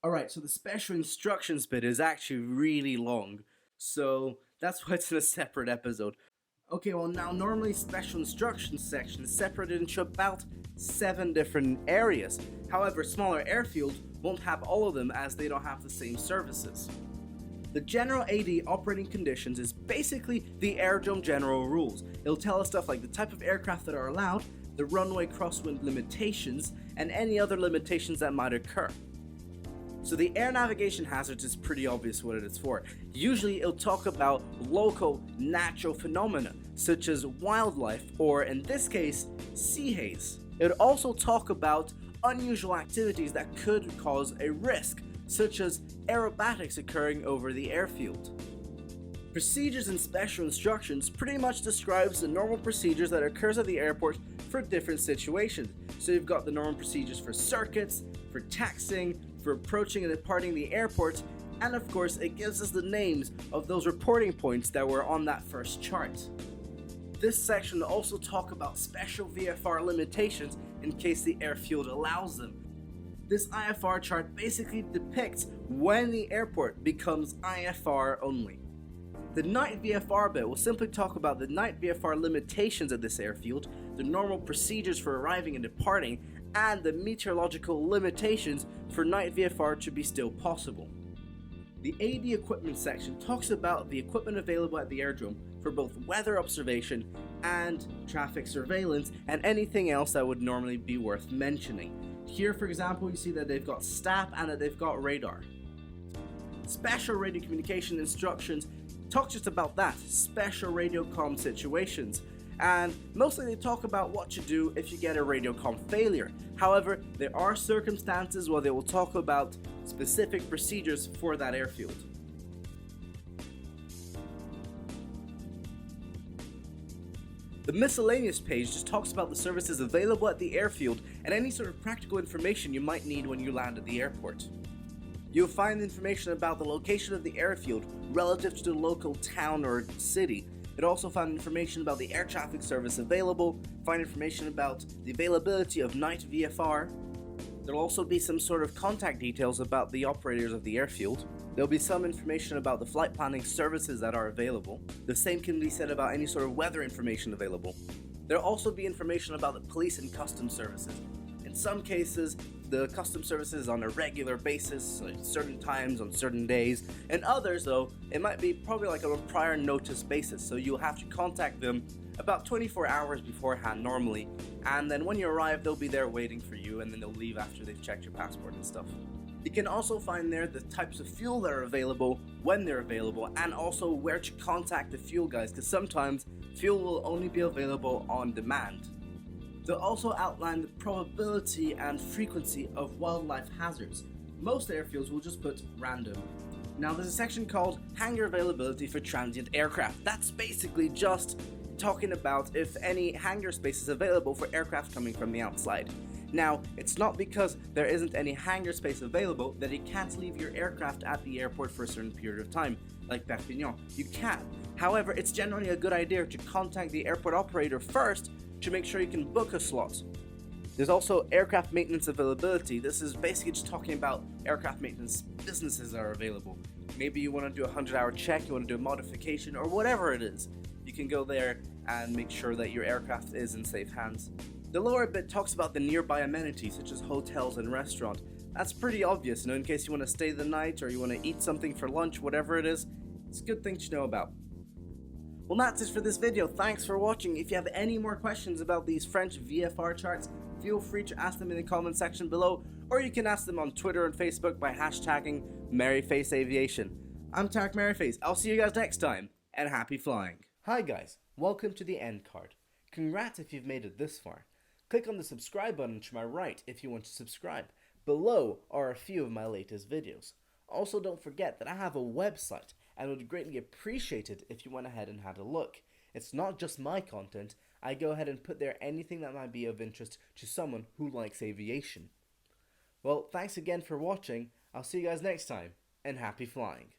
Alright, so the special instructions bit is actually really long, so that's why it's in a separate episode. Okay, well now normally special instructions section is separated into about 7 different areas. However, smaller airfields won't have all of them as they don't have the same services. The general AD operating conditions is basically the aerodrome general rules. It'll tell us stuff like the type of aircraft that are allowed, the runway crosswind limitations, and any other limitations that might occur. So the air navigation hazards is pretty obvious what it is for. Usually it'll talk about local natural phenomena such as wildlife or in this case sea haze. It would also talk about unusual activities that could cause a risk such as aerobatics occurring over the airfield. Procedures and special instructions pretty much describes the normal procedures that occurs at the airport for different situations. So you've got the normal procedures for circuits, for taxiing, for approaching and departing the airport, and of course it gives us the names of those reporting points that were on that first chart. This section will also talk about special VFR limitations in case the airfield allows them. This IFR chart basically depicts when the airport becomes IFR only. The night VFR bit will simply talk about the night VFR limitations at this airfield, the normal procedures for arriving and departing, and the meteorological limitations for night VFR to be still possible. The AD equipment section talks about the equipment available at the aerodrome for both weather observation and traffic surveillance and anything else that would normally be worth mentioning. Here, for example, you see that they've got STAP and that they've got radar. Special radio communication instructions talk just about that, special radio comm situations. And mostly they talk about what to do if you get a radio comm failure. However, there are circumstances where they will talk about specific procedures for that airfield. The miscellaneous page just talks about the services available at the airfield and any sort of practical information you might need when you land at the airport. You'll find information about the location of the airfield relative to the local town or city. It also found information about the air traffic service available, find information about the availability of night VFR. There'll also be some sort of contact details about the operators of the airfield. There'll be some information about the flight planning services that are available. The same can be said about any sort of weather information available. There'll also be information about the police and customs services. In some cases, the customs services on a regular basis, at certain times, on certain days. In others, though, it might be probably like on a prior notice basis, so you'll have to contact them about 24 hours beforehand normally, and then when you arrive, they'll be there waiting for you, and then they'll leave after they've checked your passport and stuff. You can also find there the types of fuel that are available, when they're available, and also where to contact the fuel guys, because sometimes fuel will only be available on demand. They'll also outline the probability and frequency of wildlife hazards. Most airfields will just put random. Now there's a section called Hangar Availability for Transient Aircraft. That's basically just talking about if any hangar space is available for aircraft coming from the outside. Now, it's not because there isn't any hangar space available that you can't leave your aircraft at the airport for a certain period of time, like Perpignan. You can. However, it's generally a good idea to contact the airport operator first to make sure you can book a slot. There's also aircraft maintenance availability. This is basically just talking about aircraft maintenance businesses that are available. Maybe you want to do a 100-hour check, you want to do a modification, or whatever it is. You can go there and make sure that your aircraft is in safe hands. The lower bit talks about the nearby amenities, such as hotels and restaurants. That's pretty obvious, in case you want to stay the night or you want to eat something for lunch, whatever it is. It's a good thing to know about. Well, that's it for this video. Thanks for watching. If you have any more questions about these French VFR charts, feel free to ask them in the comment section below, or you can ask them on Twitter and Facebook by hashtagging Merryface Aviation. I'm Tarek Merryface. I'll see you guys next time, and happy flying. Hi guys, welcome to the end card. Congrats if you've made it this far. Click on the subscribe button to my right if you want to subscribe. Below are a few of my latest videos. Also, don't forget that I have a website, and would greatly appreciate it if you went ahead and had a look. It's not just my content, I go ahead and put there anything that might be of interest to someone who likes aviation. Well, thanks again for watching, I'll see you guys next time, and happy flying.